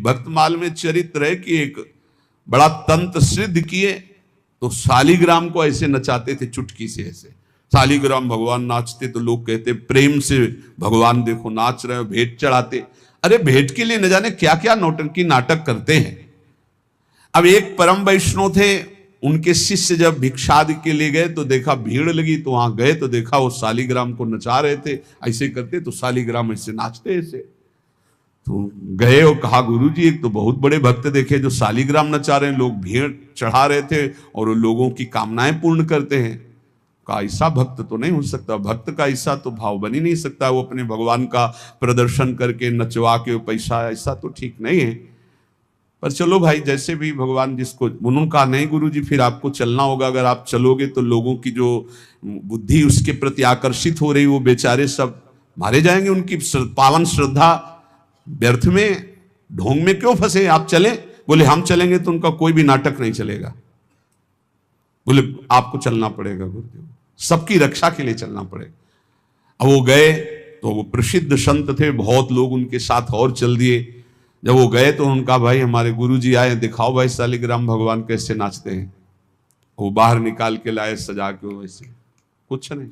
भक्तमाल में चरित्र है कि एक बड़ा तंत्र सिद्ध किए तो शालिग्राम को ऐसे नचाते थे, चुटकी से ऐसे शालिग्राम भगवान नाचते तो लोग कहते प्रेम से भगवान देखो नाच रहे हो, भेंट चढ़ाते। अरे भेंट के लिए न जाने क्या क्या नौटंकी नाटक करते हैं। अब एक परम वैष्णव थे, उनके शिष्य जब भिक्षादि के लिए गए तो देखा भीड़ लगी, तो वहां गए तो देखा वो शालिग्राम को नचा रहे थे, ऐसे करते तो शालिग्राम ऐसे नाचते ऐसे। तो गए और कहा गुरुजी एक तो बहुत बड़े भक्त देखे जो शालिग्राम नचा रहे हैं, लोग भीड़ चढ़ा रहे थे और वो लोगों की कामनाएं पूर्ण करते हैं। कहा ऐसा भक्त तो नहीं हो सकता, भक्त का ऐसा तो भाव बन ही नहीं सकता, वो अपने भगवान का प्रदर्शन करके नचवा के पैसा, ऐसा तो ठीक नहीं है। पर चलो भाई जैसे भी भगवान जिसको, उन्होंने कहा नहीं गुरुजी फिर आपको चलना होगा, अगर आप चलोगे तो लोगों की जो बुद्धि उसके प्रति आकर्षित हो रही वो बेचारे सब मारे जाएंगे, उनकी पावन श्रद्धा व्यर्थ में ढोंग में क्यों फंसे, आप चलें। बोले हम चलेंगे तो उनका कोई भी नाटक नहीं चलेगा। बोले आपको चलना पड़ेगा गुरुदेव, सबकी रक्षा के लिए चलना पड़ेगा। अब वो गए तो वो प्रसिद्ध संत थे, बहुत लोग उनके साथ और चल दिए। जब वो गए तो उनका भाई हमारे गुरुजी आए, दिखाओ भाई शालिग्राम भगवान कैसे नाचते हैं। वो बाहर निकाल के लाए सजा के, वैसे कुछ नहीं,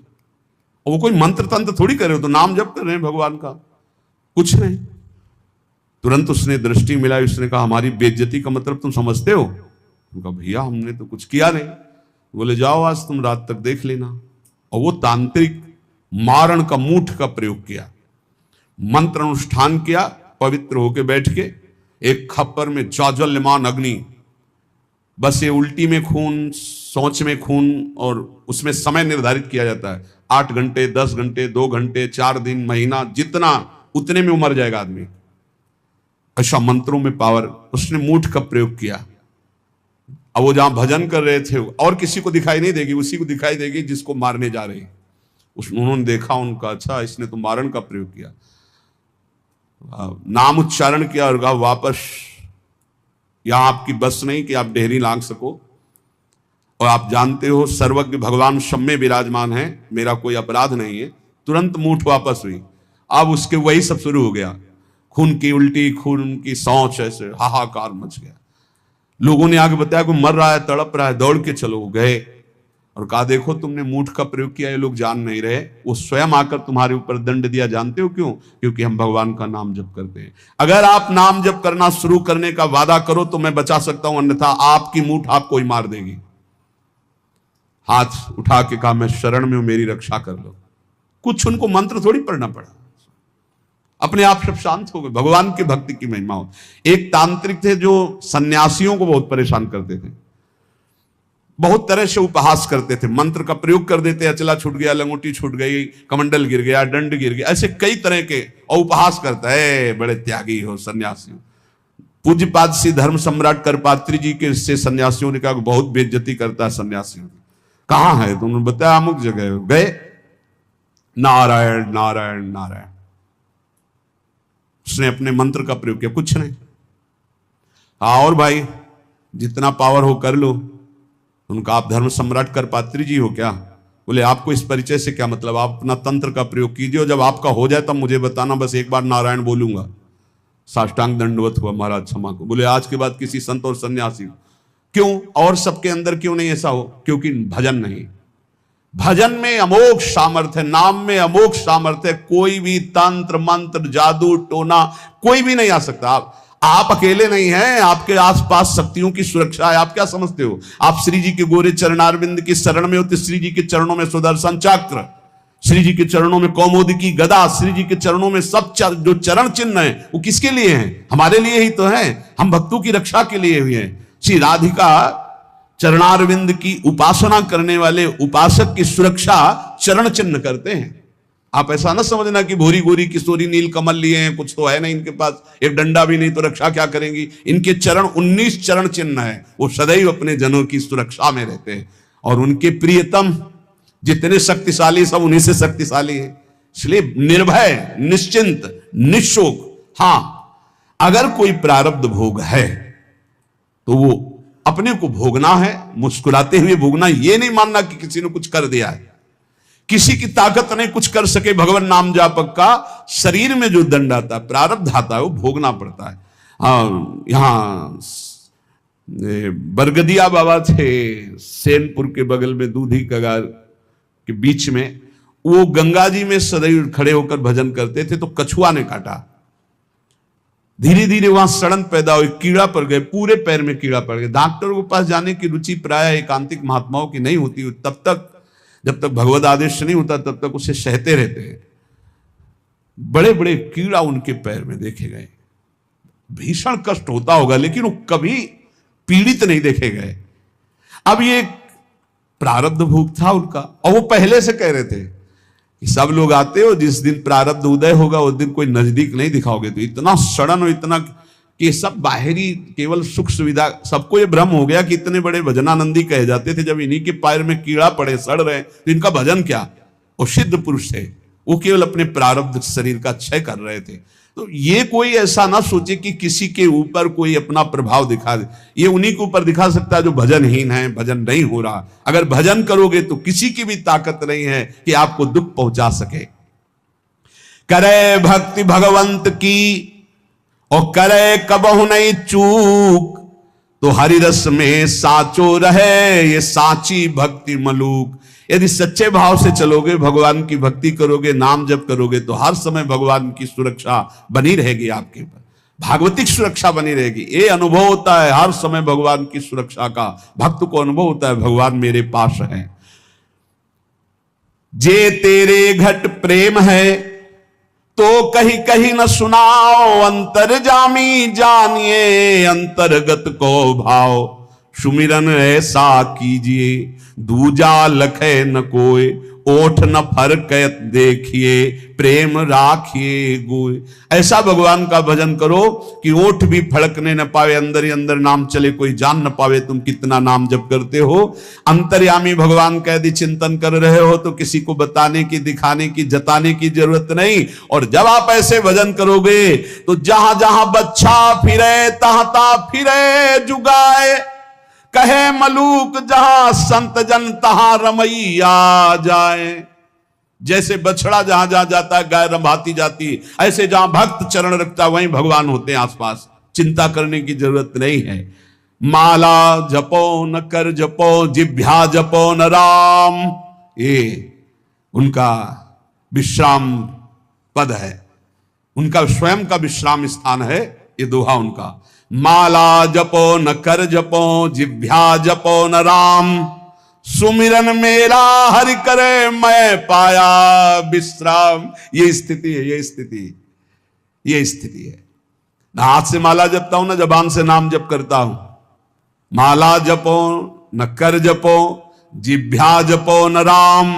वो कोई मंत्र तंत्र थोड़ी कर रहे हो, तो नाम जप कर रहे हैं भगवान का, कुछ नहीं। तुरंत उसने दृष्टि मिलाई, उसने कहा हमारी बेइज्जती का मतलब तुम समझते हो। उनका भैया हमने तो कुछ किया नहीं। बोले जाओ आज तुम रात तक देख लेना। और वो तांत्रिक मारण का मूठ का प्रयोग किया, मंत्र अनुष्ठान किया, पवित्र होके बैठ के एक खप्पर में ज्वाज्वल्यमान अग्नि, बस ये उल्टी में खून, सोच में खून, और उसमें समय निर्धारित किया जाता है 8 घंटे 10 घंटे 2 घंटे 4 दिन महीना, जितना उतने में मर जाएगा आदमी। ऐसा मंत्रों में पावर, उसने मूठ का प्रयोग किया। अब वो जहां भजन कर रहे थे और किसी को दिखाई नहीं देगी, उसी को दिखाई देगी जिसको मारने जा रहे। उन्होंने देखा, उनका अच्छा इसने तो मारण का प्रयोग किया, नाम उच्चारण किया और कहा वापस यहां आपकी बस नहीं कि आप डेहरी लांग सको, और आप जानते हो सर्वज्ञ भगवान सब में विराजमान है, मेरा कोई अपराध नहीं है। तुरंत मूठ वापस हुई। अब उसके वही सब शुरू हो गया, खून की उल्टी, खून की सौंच, ऐसे हाहाकार मच गया। लोगों ने आगे बताया कोई मर रहा है, तड़प रहा है, दौड़ के चलो। गए और कहा देखो तुमने मूठ का प्रयोग किया, ये लोग जान नहीं रहे। वो स्वयं आकर तुम्हारे ऊपर दंड दिया, जानते हो क्यों? क्योंकि हम भगवान का नाम जप करते हैं। अगर आप नाम जप करना शुरू करने का वादा करो तो मैं बचा सकता हूं, अन्यथा आपकी मूठ आपको ही मार देगी। हाथ उठा के कहा मैं शरण में हूं, मेरी रक्षा कर लो। कुछ उनको मंत्र थोड़ी पढ़ना पड़ा, अपने आप सब शांत हो गए। भगवान की भक्ति की महिमा हो। एक तांत्रिक थे जो सन्यासियों को बहुत परेशान करते थे, बहुत तरह से उपहास करते थे, मंत्र का प्रयोग कर देते, अचला छूट गया, लंगोटी छूट गई, कमंडल गिर गया, दंड गिर गया, ऐसे कई तरह के, और उपहास करता है बड़े त्यागी हो सन्यासी। पूज्यपाद श्री धर्म सम्राट करपात्री जी के से सन्यासियों ने कहा बहुत बेइज्जती करता है सन्यासियों की। कहां है? तो उन्होंने बताया अमुक जगह। गए, नारायण नारायण नारायण, उसने अपने मंत्र का प्रयोग किया, कुछ नहीं। हाँ और भाई जितना पावर हो कर लो। उनका आप धर्म सम्राट करपात्री जी हो क्या? बोले आपको इस परिचय से क्या मतलब, आप अपना तंत्र का प्रयोग कीजिए, जब आपका हो जाए तब मुझे बताना, बस एक बार नारायण बोलूंगा। साष्टांग दंडवत हुआ, महाराज क्षमा को। बोले आज के बाद किसी संत और सन्यासी, क्यों और सबके अंदर क्यों नहीं ऐसा हो? क्योंकि भजन नहीं, भजन में अमोघ सामर्थ्य, नाम में अमोघ सामर्थ्य, कोई भी तंत्र मंत्र जादू टोना कोई भी नहीं आ सकता। आप अकेले नहीं हैं, आपके आसपास शक्तियों की सुरक्षा है। आप क्या समझते हो, आप श्री जी के गोरे चरणारविंद की शरण में होते, श्री जी के चरणों में सुदर्शन चक्र, श्री जी के चरणों में कौमुदी की गदा, श्री जी के चरणों में सब जो चरण चिन्ह है वो किसके लिए हैं? हमारे लिए ही तो है, हम भक्तों की रक्षा के लिए हुए हैं। श्री राधिका चरणारविंद की उपासना करने वाले उपासक की सुरक्षा चरण चिन्ह करते हैं। आप ऐसा ना समझना कि भोरी गोरी किशोरी नील कमल लिए हैं, कुछ तो है नहीं इनके पास, एक डंडा भी नहीं तो रक्षा क्या करेंगी। इनके चरण 19 चरण चिन्ह है, वो सदैव अपने जनों की सुरक्षा में रहते हैं। और उनके प्रियतम जितने शक्तिशाली सब उन्हीं से शक्तिशाली है, इसलिए निर्भय निश्चिंत निशोक। हां अगर कोई प्रारब्ध भोग है तो वो अपने को भोगना है, मुस्कुराते हुए भोगना, ये नहीं मानना कि किसी ने कुछ कर दिया है, किसी की ताकत नहीं कुछ कर सके। भगवान नाम जापक का शरीर में जो दंड आता है, प्रारब्ध आता है, वो भोगना पड़ता है। हाँ, यहाँ बरगदिया बाबा थे सेनपुर के बगल में, दूधी कगार के बीच में। वो गंगा जी में सदैव खड़े होकर भजन करते थे, तो कछुआ ने काटा। धीरे धीरे वहां सड़न पैदा हुई, कीड़ा पड़ गए, पूरे पैर में कीड़ा पड़ गया। डॉक्टरों के पास जाने की रुचि प्राय एकांतिक महात्माओं की नहीं होती, तब तक जब तक भगवत आदेश नहीं होता तब तक उसे सहते रहते हैं। बड़े बड़े कीड़ा उनके पैर में देखे गए। भीषण कष्ट होता होगा, लेकिन वो कभी पीड़ित नहीं देखे गए। अब ये प्रारब्ध भोग था उनका, और वो पहले से कह रहे थे कि सब लोग आते हो, जिस दिन प्रारब्ध उदय होगा उस दिन कोई नजदीक नहीं दिखाओगे। तो इतना सड़न और इतना कि सब बाहरी केवल सुख सुविधा, सबको ये भ्रम हो गया कि इतने बड़े भजनानंदी कहे जाते थे, जब इन्हीं के पैर में कीड़ा पड़े, सड़ रहे, तो इनका भजन क्या। वो सिद्ध पुरुष थे, वो केवल अपने प्रारब्ध शरीर का क्षय कर रहे थे। तो ये कोई ऐसा ना सोचे कि किसी के ऊपर कोई अपना प्रभाव दिखा दे। ये उन्हीं के ऊपर दिखा सकता है जो भजनहीन है, भजन नहीं हो रहा। अगर भजन करोगे तो किसी की भी ताकत नहीं है कि आपको दुख पहुंचा सके। करे भक्ति भगवंत की और करे कबहु नहीं चूक, तो हरिरस में साचो रहे ये साची भक्ति मलूक। यदि सच्चे भाव से चलोगे, भगवान की भक्ति करोगे, नाम जप करोगे, तो हर समय भगवान की सुरक्षा बनी रहेगी आपके ऊपर, भागवतिक सुरक्षा बनी रहेगी। ये अनुभव होता है हर समय भगवान की सुरक्षा का, भक्त को अनुभव होता है भगवान मेरे पास है। जे तेरे घट प्रेम है तो कहीं कहीं न सुनाओ, अंतर्जामी जानिए अंतर्गत को भाव। सुमिरन ऐसा कीजिए दूजा लखे न कोय, ओठ न फरक देखिए प्रेम राखिए गोय। ऐसा भगवान का भजन करो कि ओठ भी फड़कने न पावे, अंदर ही अंदर नाम चले, कोई जान न पावे तुम कितना नाम जप करते हो। अंतर्यामी भगवान का यदि चिंतन कर रहे हो तो किसी को बताने की, दिखाने की, जताने की जरूरत नहीं। और जब आप ऐसे भजन करोगे तो जहां जहां बच्चा फिरे तहां तहां फिरे जुगाए, कहे मलूक जहां संत जन तहां रमैया जाए। जैसे बछड़ा जहां जहां जाता है गाय रंभाती जाती, ऐसे जहां भक्त चरण रखता वहीं भगवान होते हैं आसपास, चिंता करने की जरूरत नहीं है। माला जपो न कर जपो, जिभ्या जपो न राम, ये उनका विश्राम पद है, उनका स्वयं का विश्राम स्थान है ये दोहा उनका। माला जपो न कर जपो, जिभ्या जपो न राम, सुमिरन मेरा हरि करे मैं पाया विश्राम। ये स्थिति है, ये स्थिति, ये स्थिति है। ना हाथ से माला जपता हूं ना जबान से नाम जप करता हूं। माला जपो न कर जपो, जिभ्या जपो न राम,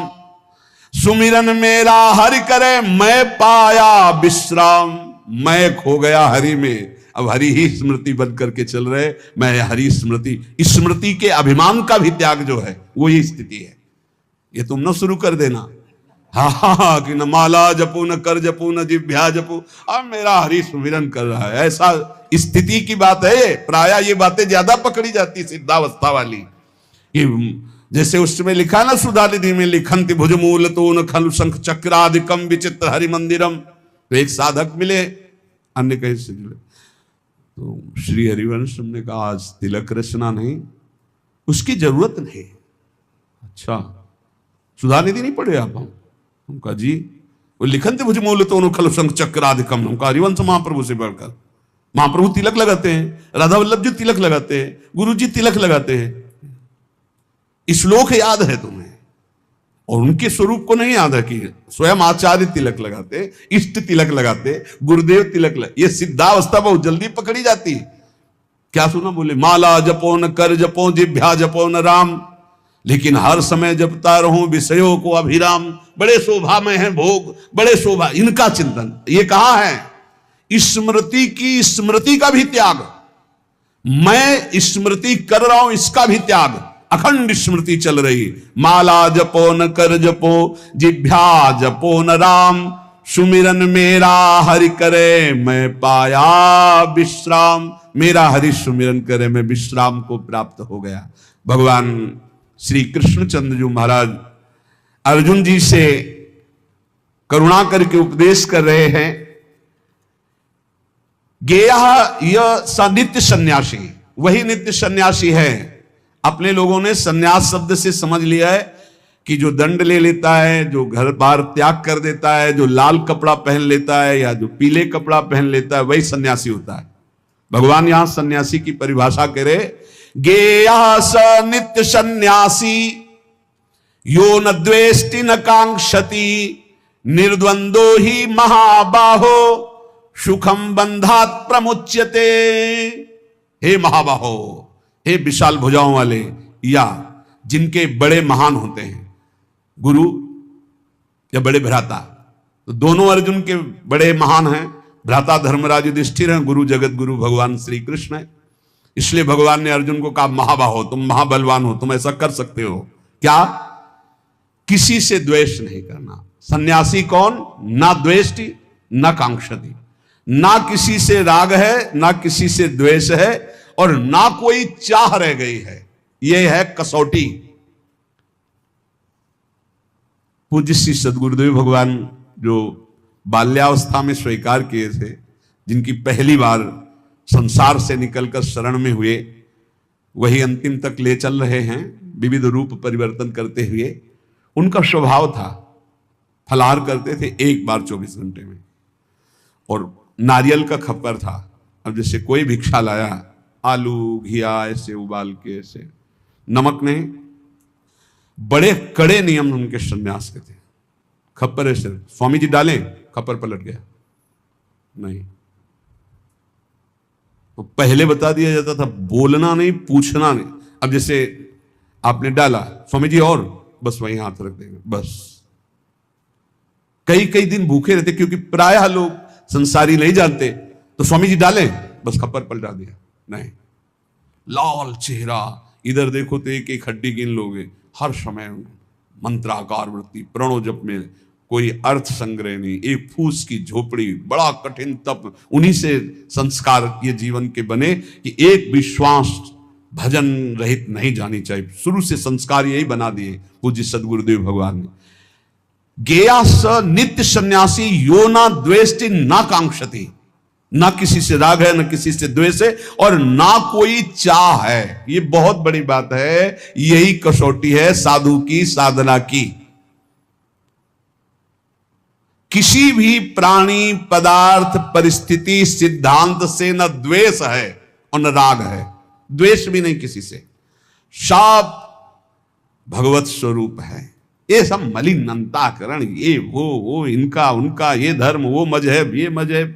सुमिरन मेरा हरि करे मैं पाया विश्राम। मैं खो गया हरि में, अब हरि ही स्मृति बन करके चल रहे, मैं हरि स्मृति। स्मृति के अभिमान का भी त्याग जो है वो ये स्थिति है। ये तुम न शुरू कर देना, हाँ कि न माला जपू न कर जपू न जिभ्या जपू, अब मेरा हरि सुमिरन कर रहा है, ऐसा स्थिति की बात है। प्राय ये बातें ज्यादा पकड़ी जाती सिद्धावस्था वाली। ये जैसे उसमें लिखा ना सुधानिधि में, लिखंति भुजमूल तो न खलु शंख चक्रादिकम विचित्र हरि मंदिरम। तो एक साधक मिले, अन्य कहीं से मिले, तो श्री हरिवंश ने कहा आज तिलक रचना नहीं, उसकी जरूरत नहीं। अच्छा सुधानिधि नहीं पढ़े आप? उनका जी वो लिखंत मुझे मूल तो खल संघ चक्राधिकम, उनका हरिवंश महाप्रभु से बढ़कर। महाप्रभु तिलक लगाते हैं, राधा वल्लभ जी तिलक लगाते हैं, गुरु जी तिलक लगाते हैं। श्लोक याद है तुम्हें, और उनके स्वरूप को नहीं याद है कि स्वयं आचार्य तिलक लगाते, इष्ट तिलक लगाते, गुरुदेव तिलक लगाते। ये सिद्धावस्था बहुत जल्दी पकड़ी जाती है। क्या सुना बोले, माला जपो न कर जपो, जिभ्या जपो न राम, लेकिन हर समय जपता रहूं विषयों को अभिराम। बड़े शोभा में है भोग, बड़े शोभा, इनका चिंतन। ये कहा है स्मृति की, स्मृति का भी त्याग, मैं स्मृति कर रहा हूं इसका भी त्याग। अखंड स्मृति चल रही, माला जपो न कर जपो, जिभ्या जपो न राम, सुमिरन मेरा हरि करे मैं पाया विश्राम। मेरा हरि सुमिरन करे मैं विश्राम को प्राप्त हो गया। भगवान श्री कृष्णचंद्र जी महाराज अर्जुन जी से करुणा करके उपदेश कर रहे हैं गेयः यह स नित्य सन्यासी, वही नित्य सन्यासी है। अपने लोगों ने सन्यास शब्द से समझ लिया है कि जो दंड ले लेता है, जो घर बार त्याग कर देता है, जो लाल कपड़ा पहन लेता है या जो पीले कपड़ा पहन लेता है, वही सन्यासी होता है। भगवान यहां सन्यासी की परिभाषा करे, गेयः स नित्य सन्यासी यो न द्वेष्टि न कांक्षति निर्द्वंदो ही महाबाहो सुखम बंधात प्रमुच्यते। हे महाबाहो, हे विशाल भुजाओं वाले, या जिनके बड़े महान होते हैं, गुरु या बड़े भ्राता, तो दोनों अर्जुन के बड़े महान हैं। भ्राता धर्मराज युधिष्ठिर हैं, गुरु जगत गुरु भगवान श्री कृष्ण है। इसलिए भगवान ने अर्जुन को कहा, महाबाहो, तुम महाबलवान हो, तुम ऐसा कर सकते हो। क्या? किसी से द्वेष नहीं करना। सन्यासी कौन? ना द्वेष्टि ना कांक्षति, ना किसी से राग है, ना किसी से द्वेष है, और ना कोई चाह रह गई है। यह है कसौटी। पूज्य श्री सद्गुरुदेव भगवान जो बाल्यावस्था में स्वीकार किए थे, जिनकी पहली बार संसार से निकलकर शरण में हुए, वही अंतिम तक ले चल रहे हैं विविध रूप परिवर्तन करते हुए। उनका स्वभाव था, फलाहार करते थे एक बार 24 घंटे में, और नारियल का खप्पर था। अब जैसे कोई भिक्षा लाया, आलू घिया ऐसे उबाल के, ऐसे नमक नहीं, बड़े कड़े नियम उनके सन्यास के थे। खप्पर ऐसे, स्वामी जी डालें, खप्पर पलट गया नहीं। तो पहले बता दिया जाता था, बोलना नहीं, पूछना नहीं। अब जैसे आपने डाला, स्वामी जी और, बस वहीं हाथ रख देंगे, बस। कई कई दिन भूखे रहते, क्योंकि प्रायः लोग संसारी नहीं जानते, तो स्वामी जी डालें, बस खप्पर पलटा दिया नहीं। लाल चेहरा, इधर देखो तो एक एक हड्डी गिन लोगे, हर समय मंत्राकार वृत्ति, प्रणो जप में कोई अर्थ संग्रह नहीं, एक फूस की झोपड़ी, बड़ा कठिन तप। उन्हीं से संस्कार ये जीवन के बने कि एक विश्वास भजन रहित नहीं जानी चाहिए। शुरू से संस्कार यही बना दिए पूज्य सदगुरुदेव भगवान ने। गेया स नित्य सन्यासी यो ना द्वेष्टि ना कांक्षति, ना किसी से राग है, ना किसी से द्वेष है, और ना कोई चाह है। ये बहुत बड़ी बात है। यही कसौटी है साधु की, साधना की। किसी भी प्राणी, पदार्थ, परिस्थिति, सिद्धांत से न द्वेष है और न राग है, द्वेष भी नहीं किसी से। सब भगवत स्वरूप है। ये सब मलिनताकरण, ये वो इनका उनका, ये धर्म वो मजहब ये मजहब,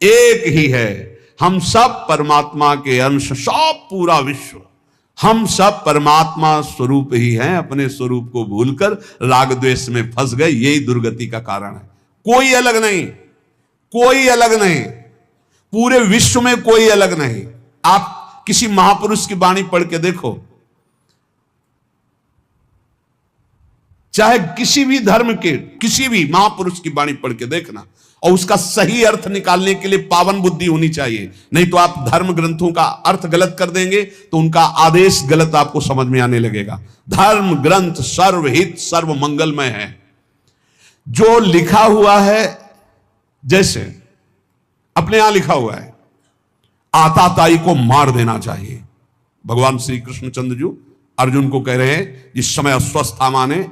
एक ही है। हम सब परमात्मा के अंश, सब पूरा विश्व, हम सब परमात्मा स्वरूप ही हैं। अपने स्वरूप को भूलकर राग द्वेष में फंस गए, यही दुर्गति का कारण है। कोई अलग नहीं, कोई अलग नहीं, पूरे विश्व में कोई अलग नहीं। आप किसी महापुरुष की वाणी पढ़ के देखो, चाहे किसी भी धर्म के किसी भी महापुरुष की वाणी पढ़ के देखना, और उसका सही अर्थ निकालने के लिए पावन बुद्धि होनी चाहिए। नहीं तो आप धर्म ग्रंथों का अर्थ गलत कर देंगे तो उनका आदेश गलत आपको समझ में आने लगेगा। धर्म ग्रंथ सर्वहित सर्व मंगलमय है। जो लिखा हुआ है, जैसे अपने यहां लिखा हुआ है, आताताई को मार देना चाहिए। भगवान श्री कृष्णचंद्र जी अर्जुन को कह रहे हैं, जिस समय अश्वत्थामा ने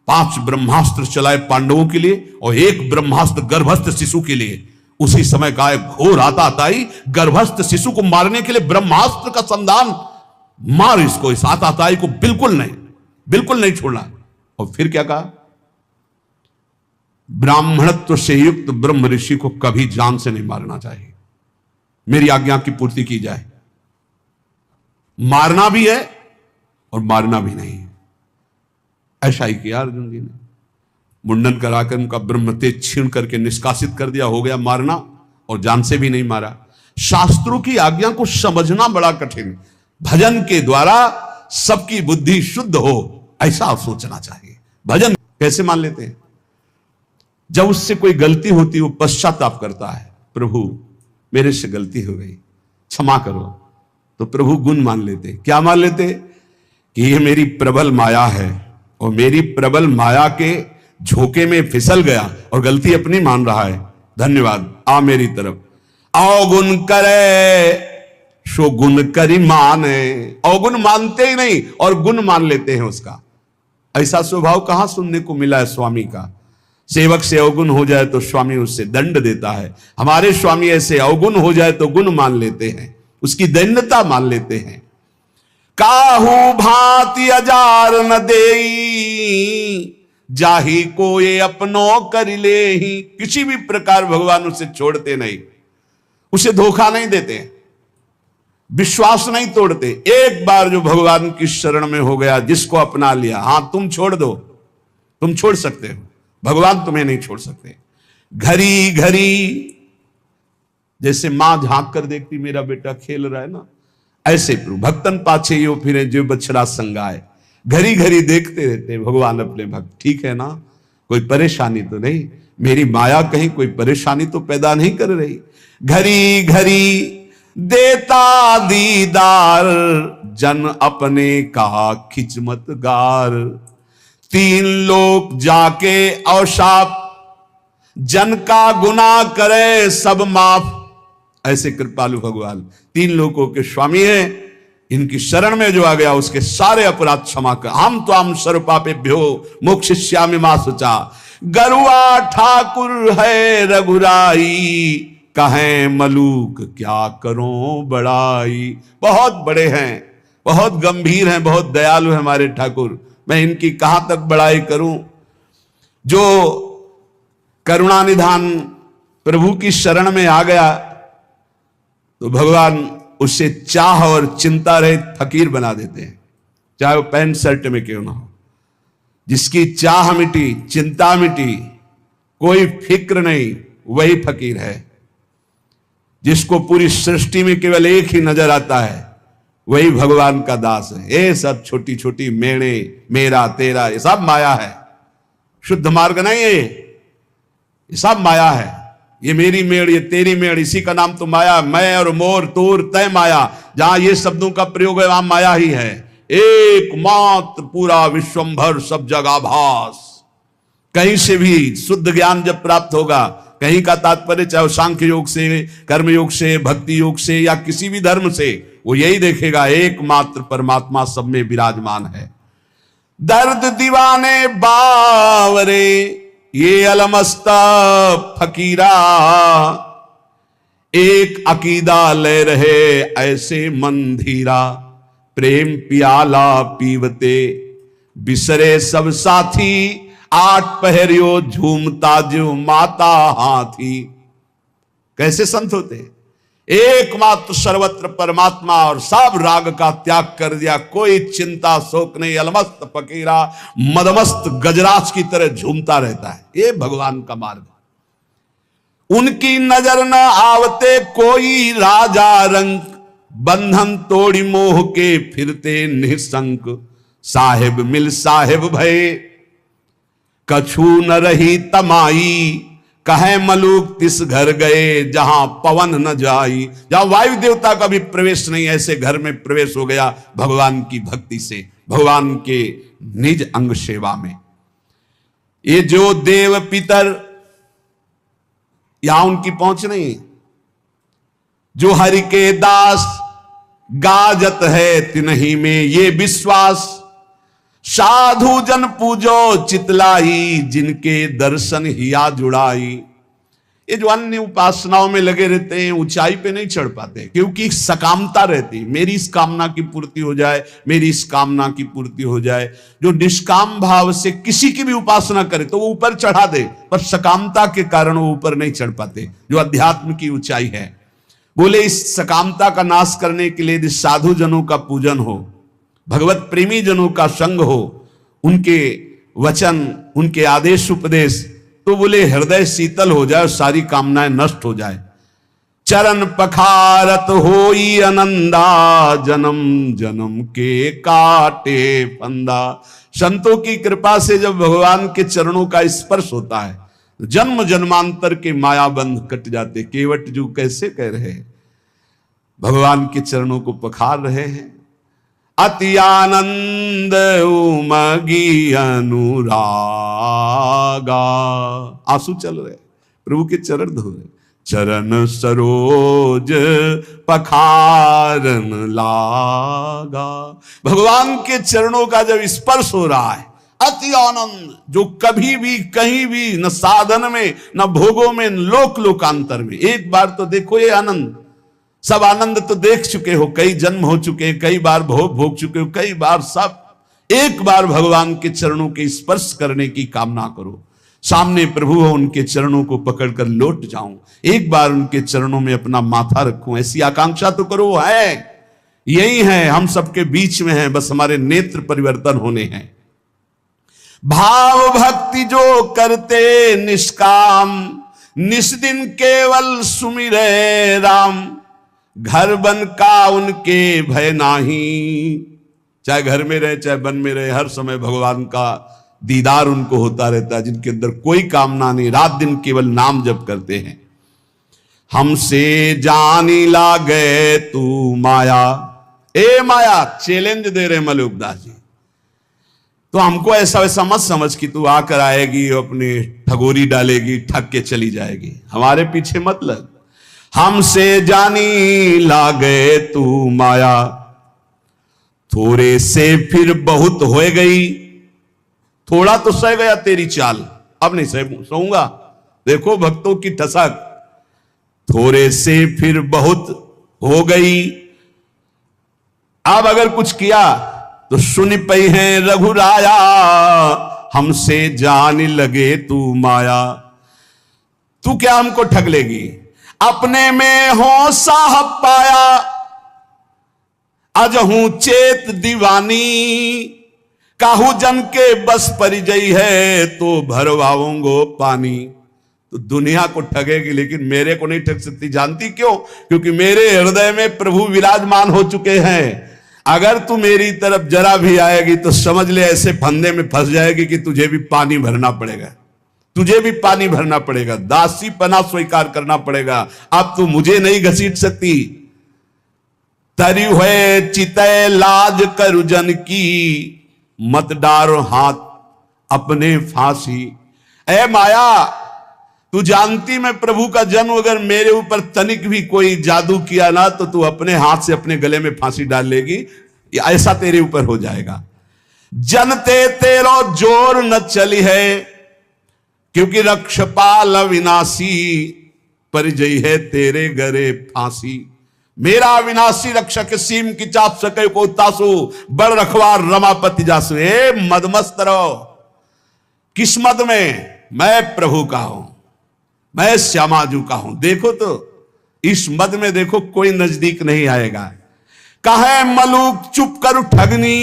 5 ब्रह्मास्त्र चलाए पांडवों के लिए और 1 ब्रह्मास्त्र गर्भस्थ शिशु के लिए, उसी समय का एक घोर आताताई गर्भस्थ शिशु को मारने के लिए ब्रह्मास्त्र का संधान, मार इसको, इस आताताई को बिल्कुल नहीं छोड़ना। और फिर क्या कहा? ब्राह्मणत्व से युक्त ब्रह्म ऋषि को कभी जान से नहीं मारना चाहिए, मेरी आज्ञा की पूर्ति की जाए। मारना भी है और मारना भी नहीं है। ऐसा ही किया अर्जुन जी ने। मुंडन कराकर उनका ब्रह्म तेज छीन करके निष्कासित कर दिया, हो गया मारना, और जान से भी नहीं मारा। शास्त्रों की आज्ञा को समझना बड़ा कठिन। भजन के द्वारा सबकी बुद्धि शुद्ध हो, ऐसा सोचना चाहिए। भजन कैसे मान लेते हैं? जब उससे कोई गलती होती है, वो पश्चाताप करता है, प्रभु मेरे से गलती हो गई, क्षमा करो, तो प्रभु गुण मान लेते। क्या मान लेते? कि ये मेरी प्रबल माया है, और मेरी प्रबल माया के झोंके में फिसल गया और गलती अपनी मान रहा है, धन्यवाद, आ मेरी तरफ। अवगुण करे सो गुण करी माने। अवगुण मानते ही नहीं और गुण मान लेते हैं उसका। ऐसा स्वभाव कहां सुनने को मिला है स्वामी का। सेवक से अवगुण हो जाए तो स्वामी उससे दंड देता है। हमारे स्वामी ऐसे अवगुण हो जाए तो गुण मान लेते हैं, उसकी दैन्यता मान लेते हैं। काहू भांति अजार न देई, जाही को ये अपनो कर ले ही। किसी भी प्रकार भगवान उसे छोड़ते नहीं, उसे धोखा नहीं देते, विश्वास नहीं तोड़ते। एक बार जो भगवान की शरण में हो गया, जिसको अपना लिया, हां तुम छोड़ दो, तुम छोड़ सकते हो, भगवान तुम्हें नहीं छोड़ सकते। घड़ी घड़ी जैसे मां झांक कर देखती मेरा बेटा खेल रहा है ना, ऐसे प्रभु भक्तन पाछे यो फिरे जो बछड़ा संगाए। घड़ी घड़ी देखते रहते भगवान अपने भक्त, ठीक है ना, कोई परेशानी तो नहीं, मेरी माया कहीं कोई परेशानी तो पैदा नहीं कर रही। घड़ी घड़ी देता दीदार, जन अपने का खिचमत गार। तीन लोग जाके औशाप, जन का गुनाह करे सब माफ। ऐसे कृपालु भगवान तीन लोगों के स्वामी है, इनकी शरण में जो आ गया उसके सारे अपराध क्षमा कर। हम तो हम सर्वपापेभ्यो मोक्षयिष्यामि मा शुचा। गरुआ ठाकुर है रघुराई, कहें मलूक क्या करो बड़ाई। बहुत बड़े हैं, बहुत गंभीर हैं, बहुत दयालु हैं हमारे ठाकुर, मैं इनकी कहां तक बड़ाई करूं। जो करुणानिधान प्रभु की शरण में आ गया तो भगवान उससे चाह और चिंता रहित फकीर बना देते हैं, चाहे वो पैंट शर्ट में क्यों ना हो। जिसकी चाह मिटी, चिंता मिटी, कोई फिक्र नहीं, वही फकीर है। जिसको पूरी सृष्टि में केवल एक ही नजर आता है, वही भगवान का दास है। ये सब छोटी छोटी मेणे, मेरा तेरा, ये सब माया है, शुद्ध मार्ग नहीं है, ये सब माया है। ये मेरी मेड़, ये तेरी मेड़, इसी का नाम तो माया। मैं और मोर, तोर, तय माया, जहां ये शब्दों का प्रयोग है वहां माया ही है। एकमात्र पूरा विश्वंभर सब जगह भास। कहीं से भी शुद्ध ज्ञान जब प्राप्त होगा, कहीं का तात्पर्य चाहे सांख्य योग से, कर्म योग से, भक्ति योग से या किसी भी धर्म से, वो यही देखेगा एकमात्र परमात्मा सब में विराजमान है। दर्द दीवाने बावरे, ये अलमस्ता फकीरा। एक अकीदा ले रहे ऐसे मंधीरा, प्रेम पियाला पीवते बिसरे सब साथी। आठ पहरियो झूमता जो माता हाथी। कैसे संत होते, एकमात्र सर्वत्र परमात्मा और सब राग का त्याग कर दिया, कोई चिंता शोक नहीं। अलमस्त फकीरा, मदमस्त गजराज की तरह झूमता रहता है, ये भगवान का मार्ग। उनकी नजर न आवते कोई राजा रंक, बंधन तोड़ी मोह के फिरते निसंक। साहेब मिल साहेब भय, कछु न रही तमाई। कहे मलूक तिस घर गए, जहां पवन न जाई। जहां वायु देवता का भी प्रवेश नहीं, ऐसे घर में प्रवेश हो गया भगवान की भक्ति से, भगवान के निज अंग सेवा में। ये जो देव पितर, यहां उनकी पहुंच नहीं। जो हरि के दास, गाजत है तिन्ही में ये विश्वास। साधु जन पूजो चितलाई, जिनके दर्शन हिया जुड़ाई। ये जो अन्य उपासनाओं में लगे रहते हैं, ऊंचाई पे नहीं चढ़ पाते, क्योंकि सकामता रहती, मेरी इस कामना की पूर्ति हो जाए, मेरी इस कामना की पूर्ति हो जाए। जो निष्काम भाव से किसी की भी उपासना करे तो वो ऊपर चढ़ा दे, पर सकामता के कारण वो ऊपर नहीं चढ़ पाते, जो अध्यात्म की ऊंचाई है। बोले इस सकामता का नाश करने के लिए यदि साधु जनों का पूजन हो, भगवत प्रेमी जनों का संग हो, उनके वचन, उनके आदेश उपदेश, तो बोले हृदय शीतल हो जाए और सारी कामनाएं नष्ट हो जाए। चरण पखारत होई आनंदा, जन्म जन्म के काटे फंदा। संतों की कृपा से जब भगवान के चरणों का स्पर्श होता है, जन्म जन्मांतर के मायाबंध कट जाते। केवट जो कैसे कह रहे हैं, भगवान के चरणों को पखार रहे हैं। अति आनंद उमगी अनुरागा, आंसू चल रहे, प्रभु के चरण धो रहे, चरण सरोज पखारन लागा। भगवान के चरणों का जब स्पर्श हो रहा है, अति आनंद जो कभी भी कहीं भी, न साधन में न भोगों में, न लोक लोकांतर में। एक बार तो देखो ये आनंद, सब आनंद तो देख चुके हो, कई जन्म हो चुके, कई बार भोग भोग चुके हो, कई बार सब। एक बार भगवान के चरणों के स्पर्श करने की कामना करो। सामने प्रभु हो, उनके चरणों को पकड़कर लौट जाऊं, एक बार उनके चरणों में अपना माथा रखूं, ऐसी आकांक्षा तो करो। है यही है, हम सबके बीच में है, बस हमारे नेत्र परिवर्तन होने हैं। भाव भक्ति जो करते निष्काम, निस्दिन केवल सुमिरे राम। घर बन का उनके भय नाही, चाहे घर में रहे चाहे वन में रहे, हर समय भगवान का दीदार उनको होता रहता है, जिनके अंदर कोई कामना नहीं, रात दिन केवल नाम जप करते हैं। हमसे जानी लागे तू माया, ए माया चैलेंज दे रहे मलुकदास जी। तो हमको ऐसा वैसा मत समझ कि तू आकर आएगी, अपनी ठगोरी डालेगी, ठग के चली जाएगी, हमारे पीछे मत लग। हमसे जानी लागे तू माया, थोड़े से फिर बहुत हो गई। थोड़ा तो सह गया तेरी चाल, अब नहीं सहूंगा। देखो भक्तों की ठसक, थोड़े से फिर बहुत हो गई। अब अगर कुछ किया तो सुन पई है रघुराया, हमसे जान लगे तू माया। तू क्या हमको ठग लेगी, अपने में हो साहब पाया। अजहू चेत दीवानी, काहू जन के बस परिजई है, तो भरवाऊंगो पानी। तो दुनिया को ठगेगी लेकिन मेरे को नहीं ठग सकती। जानती क्यों? क्योंकि मेरे हृदय में प्रभु विराजमान हो चुके हैं। अगर तू मेरी तरफ जरा भी आएगी तो समझ ले ऐसे फंदे में फंस जाएगी कि तुझे भी पानी भरना पड़ेगा, तुझे भी पानी भरना पड़ेगा, दासी पना स्वीकार करना पड़ेगा। अब तू मुझे नहीं घसीट सकती। तरी हुए चितय लाज करुजन की, मत डारो हाथ अपने फांसी। ए माया, तू जानती मैं प्रभु का जन्म अगर मेरे ऊपर तनिक भी कोई जादू किया ना तो तू अपने हाथ से अपने गले में फांसी डाल लेगी, ऐसा तेरे ऊपर हो जाएगा। जनते तेरो जोर न चली है, क्योंकि रक्षपाल अविनाशी, परिजय है तेरे गरे फांसी। मेरा अविनाशी रक्षक सीम की चाप सके को तासु, बड़ रखवार रमापति जासु। ए मदमस्त रहो, किस मद में? मैं प्रभु का हूं, मैं श्यामाजू का हूं। देखो तो इस मद में देखो कोई नजदीक नहीं आएगा। कहे मलूक चुप कर ठगनी,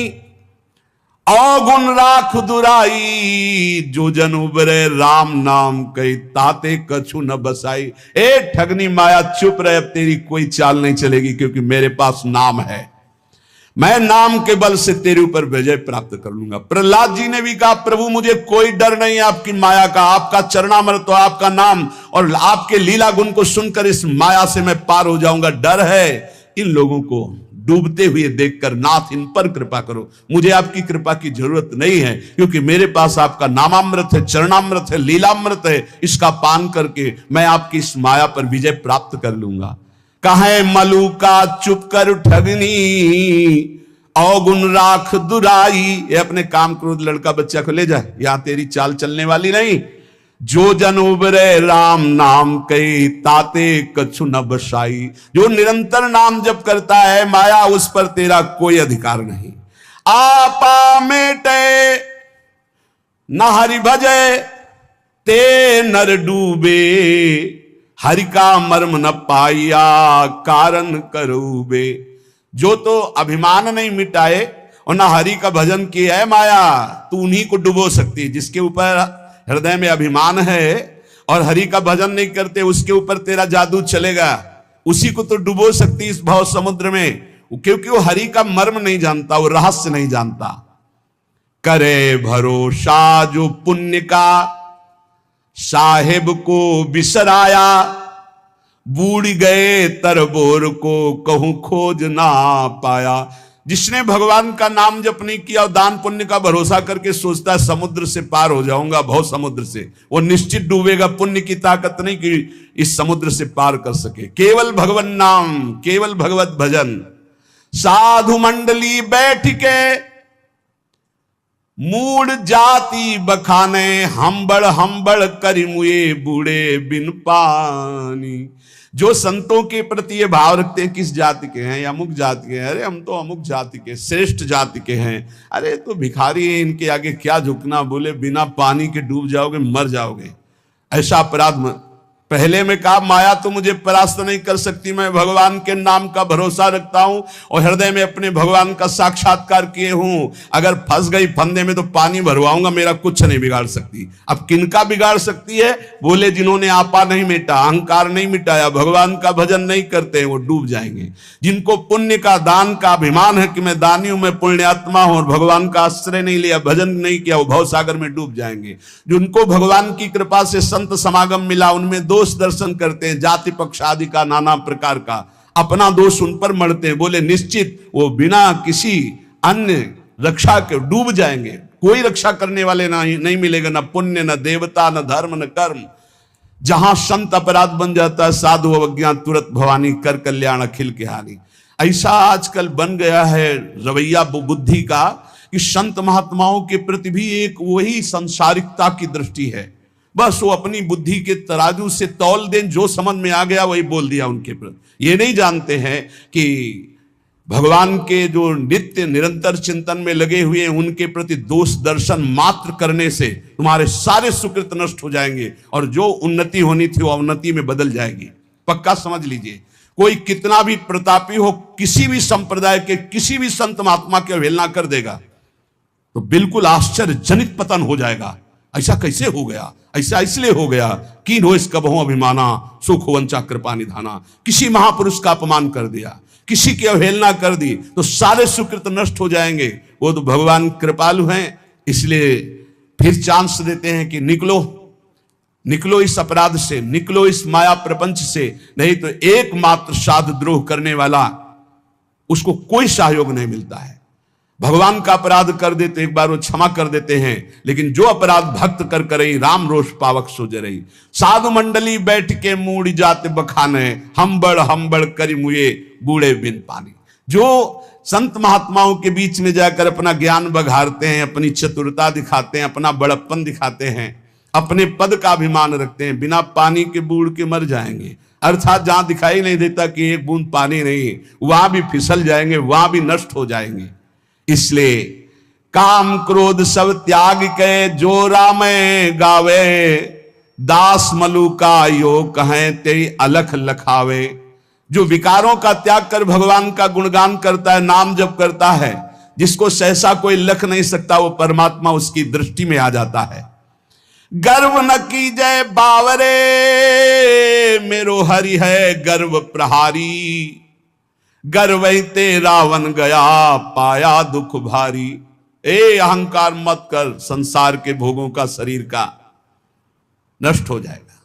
अवगुण राख दुराई। जो जन उबरे राम नाम कही, ताते कछु न बसाई। ए ठगनी माया चुप रहे, अब तेरी कोई चाल नहीं चलेगी, क्योंकि मेरे पास नाम है। मैं नाम के बल से तेरे ऊपर विजय प्राप्त कर लूंगा। प्रहलाद जी ने भी कहा, प्रभु मुझे कोई डर नहीं आपकी माया का, आपका चरणामृत तो आपका नाम और आपके लीला गुण को सुनकर इस माया से मैं पार हो जाऊंगा। डर है इन लोगों को डूबते हुए देखकर, नाथ इन पर कृपा करो। मुझे आपकी कृपा की जरूरत नहीं है, क्योंकि मेरे पास आपका नामामृत है, चरणामृत है, लीलामृत है। इसका पान करके मैं आपकी इस माया पर विजय प्राप्त कर लूंगा। कहे मलूका चुप कर ठगनी, अवगुण राख दुराई। ये अपने काम क्रोध लड़का बच्चा को ले जाए, यहां तेरी चाल चलने वाली नहीं। जो जन उबरे राम नाम कई, ताते कछु न बसाई। जो निरंतर नाम जप करता है माया, उस पर तेरा कोई अधिकार नहीं। आपा मेटे न हरि भजे, ते नर डूबे। हरि का मर्म न पाया, कारण करूबे। जो तो अभिमान नहीं मिटाए और ना हरि का भजन किया है माया, तू उन्हीं को डुबो सकती है। जिसके ऊपर हृदय में अभिमान है और हरि का भजन नहीं करते, उसके ऊपर तेरा जादू चलेगा। उसी को तो डुबो सकती इस भाव समुद्र में, क्योंकि वो हरि का मर्म नहीं जानता, वो रहस्य नहीं जानता। करे भरोसा जो पुण्य का, साहेब को बिसराया। बूढ़ गए तरबोर को, कहूं खोज ना पाया। जिसने भगवान का नाम जप नहीं किया और दान पुण्य का भरोसा करके सोचता है समुद्र से पार हो जाऊंगा, भव समुद्र से, वो निश्चित डूबेगा। पुण्य की ताकत नहीं कि इस समुद्र से पार कर सके। केवल भगवान नाम, केवल भगवत भजन। साधु मंडली बैठ के मूड जाति बखाने, हम्बड़ करी मुए बूढ़े बिन पानी। जो संतों के प्रति ये भाव रखते हैं किस जाति के हैं, अमुक जाति के हैं, अरे हम तो अमुक जाति के, श्रेष्ठ जाति के हैं, अरे तो भिखारी है, इनके आगे क्या झुकना, बोले बिना पानी के डूब जाओगे, मर जाओगे। ऐसा अपराध पहले में कहा, माया तो मुझे परास्त नहीं कर सकती, मैं भगवान के नाम का भरोसा रखता हूं और हृदय में अपने भगवान का साक्षात्कार किए हूं। अगर फंस गई फंदे में तो पानी भरवाऊंगा, मेरा कुछ नहीं बिगाड़ सकती। अब किनका बिगाड़ सकती है? बोले जिन्होंने आपा नहीं मिटा, अहंकार नहीं मिटाया, भगवान का भजन नहीं करते हैं, वो डूब जाएंगे। जिनको पुण्य का, दान का अभिमान है कि मैं दानी हूं, मैं पुण्यात्मा हूं, और भगवान का आश्रय नहीं लिया, भजन नहीं किया, वो भवसागर में डूब जाएंगे। जिनको भगवान की कृपा से संत समागम मिला, उनमें दोष दर्शन करते हैं, जाति पक्ष आदि का, नाना प्रकार का, अपना दोष उन पर मढ़ते हैं, बोले निश्चित वो बिना किसी अन्य रक्षा के डूब जाएंगे। कोई रक्षा करने वाले नहीं मिलेगा, ना पुण्य, न देवता, न धर्म, न कर्म। जहां संत अपराध बन जाता है, साधु अवज्ञा तुरंत भवानी, कर कल्याण अखिल के हानि। ऐसा आजकल बन गया है रवैया बुद्धि का कि संत महात्माओं के प्रति भी एक वही संसारिकता की दृष्टि है। बस वो अपनी बुद्धि के तराजू से तौल दें, जो समझ में आ गया वही बोल दिया उनके प्रति। ये नहीं जानते हैं कि भगवान के जो नित्य निरंतर चिंतन में लगे हुए हैं, उनके प्रति दोष दर्शन मात्र करने से तुम्हारे सारे सुकृत नष्ट हो जाएंगे और जो उन्नति होनी थी वो अवनति में बदल जाएगी। पक्का समझ लीजिए। कोई कितना भी प्रतापी हो, किसी भी संप्रदाय के किसी भी संत महात्मा की अवहेलना कर देगा तो बिल्कुल आश्चर्यजनित पतन हो जाएगा। ऐसा कैसे हो गया? ऐसा इसलिए हो गया कि नो इस कबहों अभिमाना, सुख वंचा कृपा निधाना। किसी महापुरुष का अपमान कर दिया, किसी की अवहेलना कर दी तो सारे सुकृत नष्ट हो जाएंगे। वो तो भगवान कृपालु हैं, इसलिए फिर चांस देते हैं कि निकलो, निकलो इस अपराध से, निकलो इस माया प्रपंच से, नहीं तो एकमात्र साध द्रोह करने वाला, उसको कोई सहयोग नहीं मिलता है। भगवान का अपराध कर देते एक बार वो क्षमा कर देते हैं, लेकिन जो अपराध भक्त कर करई, राम रोष पावक सो जरई। साधु मंडली बैठ के मूड जात बखाने, हम्बड़ करी मुए बूढ़े बिन पानी। जो संत महात्माओं के बीच में जाकर अपना ज्ञान बघारते हैं, अपनी चतुरता दिखाते हैं, अपना बड़प्पन दिखाते हैं, अपने पद का अभिमान रखते हैं, बिना पानी के बूढ़ के मर जाएंगे। अर्थात जहां दिखाई नहीं देता कि एक बूंद पानी नहीं, वहां भी फिसल जाएंगे, वहां भी नष्ट हो जाएंगे। इसलिए काम क्रोध सब त्याग के, जो राम गावे, दास मलु का यो कहें ते अलख लखावे। जो विकारों का त्याग कर भगवान का गुणगान करता है, नाम जप करता है, जिसको सहसा कोई लख नहीं सकता, वो परमात्मा उसकी दृष्टि में आ जाता है। गर्व न कीजय बावरे, मेरो हरि है गर्व प्रहारी। गर्वते रावण गया पाया दुख भारी। ए अहंकार मत कर, संसार के भोगों का, शरीर का नष्ट हो जाएगा।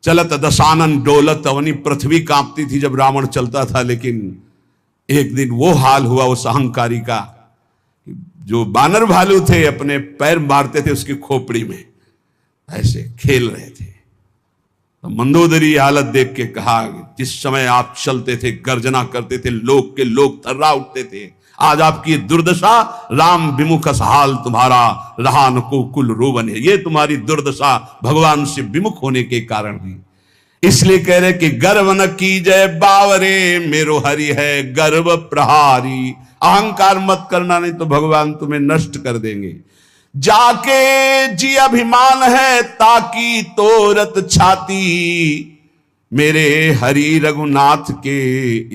चलत दशानन डोलत अवनी, पृथ्वी कांपती थी जब रावण चलता था, लेकिन एक दिन वो हाल हुआ उस अहंकारी का, जो बानर भालू थे अपने पैर मारते थे उसकी खोपड़ी में, ऐसे खेल रहे थे। तो मंदोदरी हालत देख के कहा, जिस समय आप चलते थे, गर्जना करते थे, लोग के लोग थर्रा उठते थे, आज आपकी दुर्दशा, राम विमुख हाल तुम्हारा, रहा न को कुल रोवन है। ये तुम्हारी दुर्दशा भगवान से विमुख होने के कारण है। इसलिए कह रहे कि गर्व न कीजय बावरे, मेरो हरि है गर्व प्रहारी। अहंकार मत करना, नहीं तो भगवान तुम्हें नष्ट कर देंगे। जाके जी अभिमान है ताकि तोरत छाती, मेरे हरि रघुनाथ के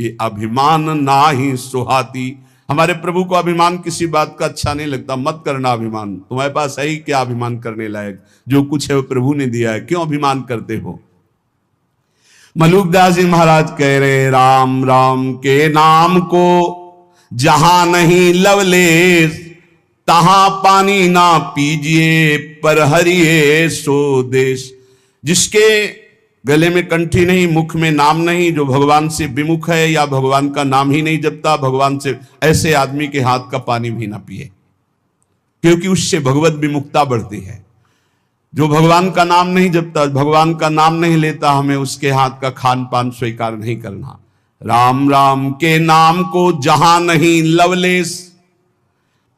ये अभिमान ना ही सुहाती। हमारे प्रभु को अभिमान किसी बात का अच्छा नहीं लगता। मत करना अभिमान, तुम्हारे पास है ही क्या अभिमान करने लायक? जो कुछ है वो प्रभु ने दिया है, क्यों अभिमान करते हो? मलुकदास जी महाराज कह रहे, राम राम के नाम को जहां नहीं लवलेश, तहां पानी ना पीजिए, पर हरिये सो देश। जिसके गले में कंठी नहीं, मुख में नाम नहीं, जो भगवान से विमुख है या भगवान का नाम ही नहीं जपता भगवान से, ऐसे आदमी के हाथ का पानी भी ना पिए, क्योंकि उससे भगवत विमुखता बढ़ती है। जो भगवान का नाम नहीं जपता, भगवान का नाम नहीं लेता, हमें उसके हाथ का खान पान स्वीकार नहीं करना। राम राम के नाम को जहां नहीं लवलेश,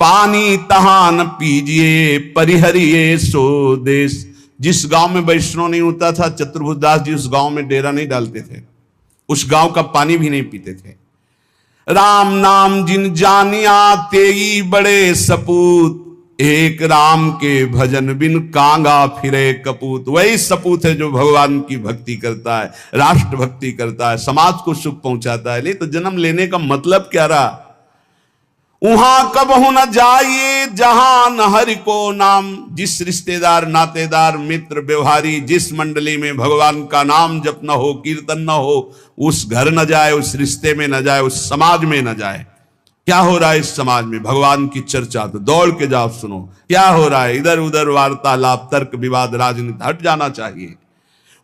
पानी तहां न पीजिए परिहरिये सो देश। जिस गांव में वैष्णव नहीं होता था, चतुर्भुजदास जी उस गांव में डेरा नहीं डालते थे, उस गांव का पानी भी नहीं पीते थे। राम नाम जिन जानिया तेई बड़े सपूत, एक राम के भजन बिन कांगा फिरे कपूत। वही सपूत है जो भगवान की भक्ति करता है, राष्ट्र भक्ति करता है, समाज को सुख पहुंचाता है। नहीं तो जन्म लेने का मतलब क्या रहा? वहां कबहू न जाइए जहां न हरि को नाम। जिस रिश्तेदार, नातेदार, मित्र, व्यवहारी, जिस मंडली में भगवान का नाम जप न हो, कीर्तन न हो, उस घर न जाए, उस रिश्ते में न जाए, उस समाज में न जाए। क्या हो रहा है इस समाज में? भगवान की चर्चा तो दौड़ के जाओ सुनो। क्या हो रहा है? इधर उधर वार्तालाप, तर्क विवाद, राजनीति, हट जाना चाहिए।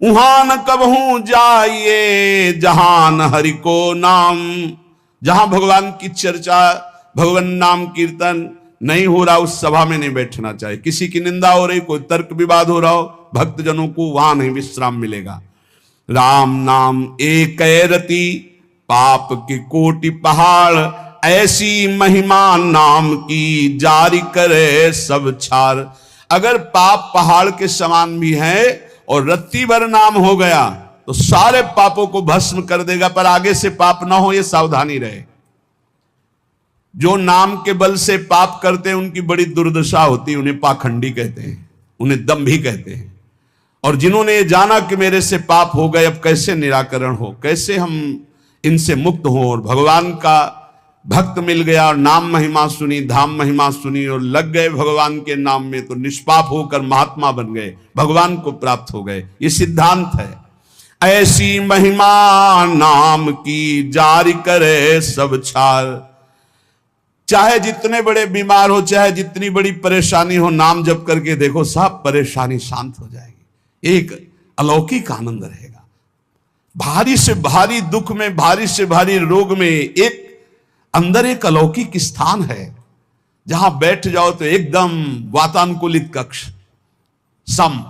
वहां न कबहू जाइए जहां न हरि को नाम। जहां भगवान की चर्चा, भगवान नाम कीर्तन नहीं हो रहा, उस सभा में नहीं बैठना चाहिए। किसी की निंदा हो रही, कोई तर्क विवाद हो रहा हो, भक्तजनों को वहां नहीं विश्राम मिलेगा। राम नाम एक रति, पाप के कोटि पहाड़, ऐसी महिमा नाम की जारी करे सब छार। अगर पाप पहाड़ के समान भी है और रत्ती भर नाम हो गया तो सारे पापों को भस्म कर देगा, पर आगे से पाप ना हो ये सावधानी रहे। जो नाम के बल से पाप करते हैं उनकी बड़ी दुर्दशा होती है, उन्हें पाखंडी कहते हैं, उन्हें दंभी कहते हैं। और जिन्होंने ये जाना कि मेरे से पाप हो गए, अब कैसे निराकरण हो, कैसे हम इनसे मुक्त हो, और भगवान का भक्त मिल गया और नाम महिमा सुनी, धाम महिमा सुनी और लग गए भगवान के नाम में, तो निष्पाप होकर महात्मा बन गए, भगवान को प्राप्त हो गए। ये सिद्धांत है। ऐसी महिमा नाम की जारी करे सब छार। चाहे जितने बड़े बीमार हो, चाहे जितनी बड़ी परेशानी हो, नाम जप करके देखो, सब परेशानी शांत हो जाएगी। एक अलौकिक आनंद रहेगा। भारी से भारी दुख में, भारी से भारी रोग में एक अंदर एक अलौकिक स्थान है, जहां बैठ जाओ तो एकदम वातानुकूलित कक्ष, सम,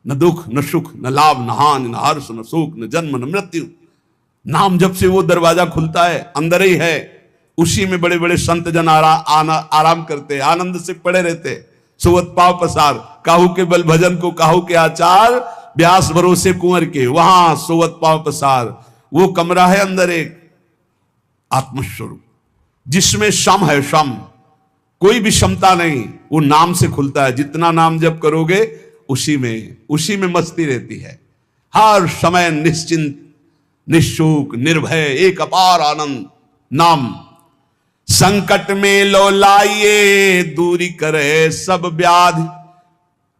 न दुख न सुख, न लाभ न हानि, न हर्ष न सुख, न जन्म न मृत्यु। नाम जब से वो दरवाजा खुलता है, अंदर ही है। उसी में बड़े बड़े संत जन आराम करते, आनंद से पड़े रहते। सुवत पाव पसार, काहू के बल भजन को काहू के आचार, व्यास भरोसे कुंवर के, वहां सुवत पाव पसार। वो कमरा है अंदर एक आत्मस्वरूप, जिसमें शम है, शम, कोई भी क्षमता नहीं, वो नाम से खुलता है। जितना नाम जप करोगे उसी में मस्ती रहती है। हर समय निश्चिंत, निशुक, निर्भय, एक अपार आनंद। नाम संकट में लो लाइए, दूरी करे सब व्याधि।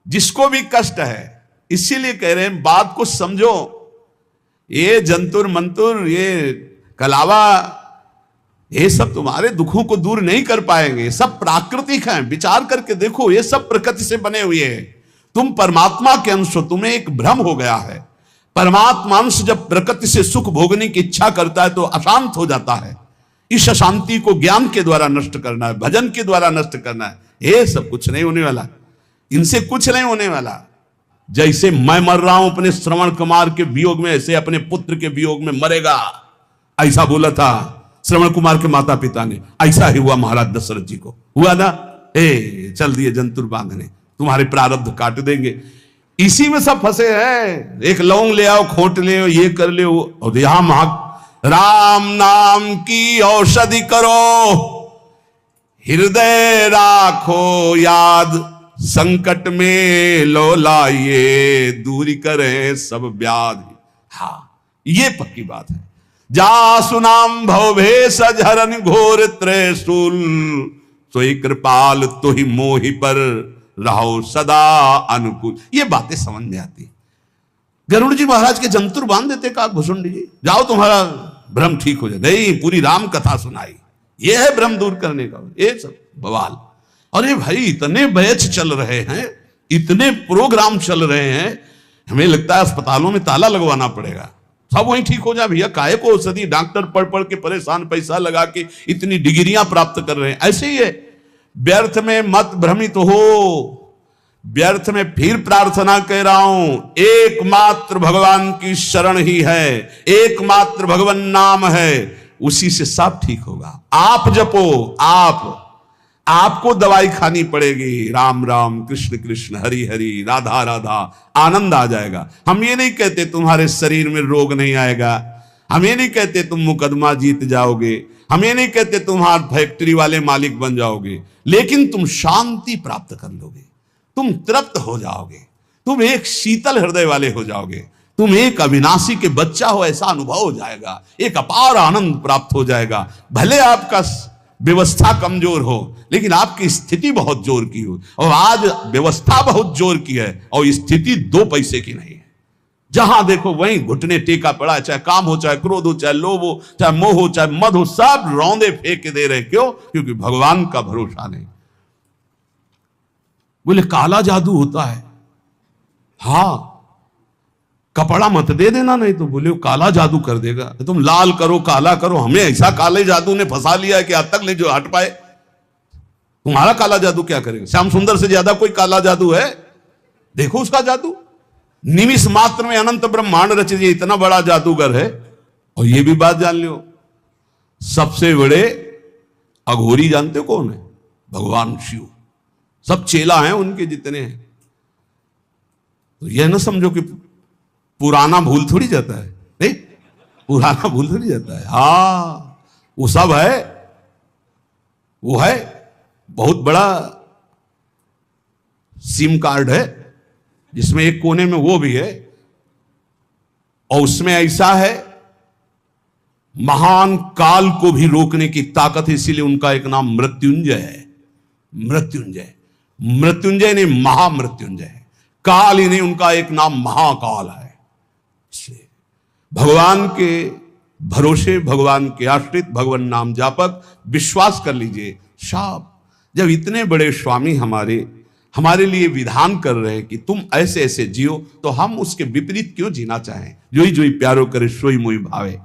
जिसको भी कष्ट है, इसीलिए कह रहे हैं बात को समझो। ये जंतुर मंतुर, ये कलावा, ये सब तुम्हारे दुखों को दूर नहीं कर पाएंगे। सब प्राकृतिक हैं, विचार करके देखो, ये सब प्रकृति से बने हुए हैं। तुम परमात्मा के अंश हो, तुम्हें एक भ्रम हो गया है। परमात्मा अंश जब प्रकृति से सुख भोगने की इच्छा करता है तो अशांत हो जाता है। इस अशांति को ज्ञान के द्वारा नष्ट करना है, भजन के द्वारा नष्ट करना है। ये सब कुछ नहीं होने वाला, इनसे कुछ नहीं होने वाला। जैसे मैं मर रहा हूं अपने श्रवण कुमार के वियोग में, ऐसे अपने पुत्र के वियोग में मरेगा, ऐसा बोला था श्रवण कुमार के माता पिता ने। ऐसा ही हुआ महाराज दशरथ जी को, हुआ ना। चल दिए जंतुर बांधने, तुम्हारे प्रारब्ध काट देंगे। इसी में सब फंसे हैं। एक लौंग ले आओ, खोट ले आओ, ये कर ले, और यहां महा राम नाम की औषधि करो, हृदय राखो याद, संकट में लो लाइए, दूरी करे सब व्याधि। हाँ, ये पक्की बात है। जा सुनाम भवभेष झरन घोर त्रिशूल, सोई कृपाल तुहि मोहि पर रहो सदा अनुकूल। ये बातें समझ में आती। गरुड़ जी महाराज के जंतुर बांध देते का भुसुंडी जी, जाओ तुम्हारा भ्रम ठीक हो जाए। नहीं, पूरी राम कथा सुनाई। ये है भ्रम दूर करने का, ये सब बवाल। अरे भाई, इतने बैच चल रहे हैं, इतने प्रोग्राम चल रहे हैं, हमें लगता है अस्पतालों में ताला लगवाना पड़ेगा, सब वहीं ठीक हो जाए। भैया काहे को औषधि, डॉक्टर पढ़ पढ़ के परेशान, पैसा लगा के इतनी डिग्रियां प्राप्त कर रहे हैं। ऐसे ही है, व्यर्थ में मत भ्रमित हो, व्यर्थ में फिर प्रार्थना कह रहा हूं, एकमात्र भगवान की शरण ही है, एकमात्र भगवान नाम है, उसी से सब ठीक होगा। आप जपो, आपको दवाई खानी पड़ेगी, राम राम कृष्ण कृष्ण हरि हरि राधा राधा, आनंद आ जाएगा। हम ये नहीं कहते तुम्हारे शरीर में रोग नहीं आएगा, हम ये नहीं कहते तुम मुकदमा जीत जाओगे, हम ये नहीं कहते तुम्हारे फैक्ट्री वाले मालिक बन जाओगे, लेकिन तुम शांति प्राप्त कर लोगे, तुम तृप्त हो जाओगे, तुम एक शीतल हृदय वाले हो जाओगे, तुम एक अविनाशी के बच्चा हो ऐसा अनुभव हो जाएगा, एक अपार आनंद प्राप्त हो जाएगा। भले आपका व्यवस्था कमजोर हो, लेकिन आपकी स्थिति बहुत जोर की हो, और आज व्यवस्था बहुत जोर की है और स्थिति 2 पैसे की नहीं है। जहां देखो वहीं घुटने टेका पड़ा है, चाहे काम हो, चाहे क्रोध हो, चाहे लोभ हो, चाहे मोह हो, चाहे मद हो, सब रौंदे फेंक दे रहे। क्यों? क्योंकि भगवान का भरोसा नहीं। बोले काला जादू होता है, हाँ, कपड़ा मत दे देना, नहीं तो बोले काला जादू कर देगा। तुम लाल करो, काला करो, हमें ऐसा काले जादू ने फंसा लिया है कि आज तक नहीं जो हट पाए। तुम्हारा काला जादू क्या करेगा? श्याम सुंदर से ज्यादा कोई काला जादू है? देखो उसका जादू, निमिष मात्र में अनंत ब्रह्मांड रच दिए, इतना बड़ा जादूगर है। और ये भी बात जान लो, सबसे बड़े अघोरी जानते हो कौन है? भगवान शिव। सब चेला हैं उनके जितने हैं। तो यह ना समझो कि पुराना भूल थोड़ी जाता है, नहीं, पुराना भूल थोड़ी जाता है। हाँ, वो सब है, वो है बहुत बड़ा सिम कार्ड है, जिसमें एक कोने में वो भी है, और उसमें ऐसा है महान काल को भी रोकने की ताकत है, इसीलिए उनका एक नाम मृत्युंजय है। मृत्युंजय, मृत्युंजय नहीं महामृत्युंजय है, काल ही नहीं, उनका एक नाम महाकाल है। इसलिए भगवान के भरोसे, भगवान के आश्रित, भगवान नाम जापक, विश्वास कर लीजिए। साहब, जब इतने बड़े स्वामी हमारे लिए विधान कर रहे हैं कि तुम ऐसे ऐसे जियो, तो हम उसके विपरीत क्यों जीना चाहें? जोई जोई प्यारो करे सोई मोई भावे।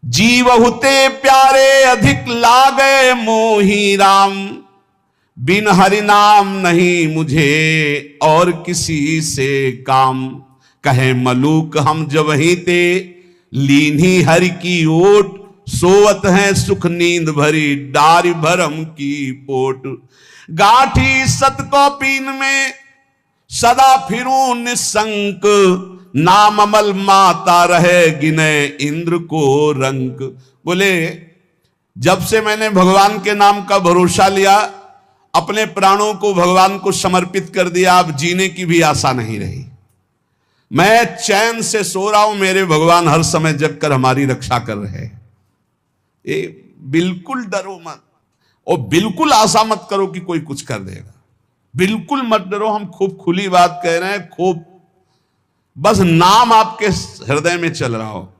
जीव हुते प्यारे अधिक लागे मोही राम, बिन हरि नाम नहीं मुझे और किसी से काम। कहे मलूक हम जब ही ते लीन्ही हरि की ओट, सोवत है सुख नींद भरी डारी भरम की पोट। गाठी सत को पीन में सदा फिरूं निसंक, नाम अमल माता रहे गिने इंद्र को रंक। बोले जब से मैंने भगवान के नाम का भरोसा लिया, अपने प्राणों को भगवान को समर्पित कर दिया, अब जीने की भी आशा नहीं रही। मैं चैन से सो रहा हूं, मेरे भगवान हर समय जग कर हमारी रक्षा कर रहे हैं। ये बिल्कुल डरो मत, और बिल्कुल आशा मत करो कि कोई कुछ कर देगा। बिल्कुल मत डरो, हम खूब खुली बात कह रहे हैं, खूब बस नाम आपके हृदय में चल रहा हो,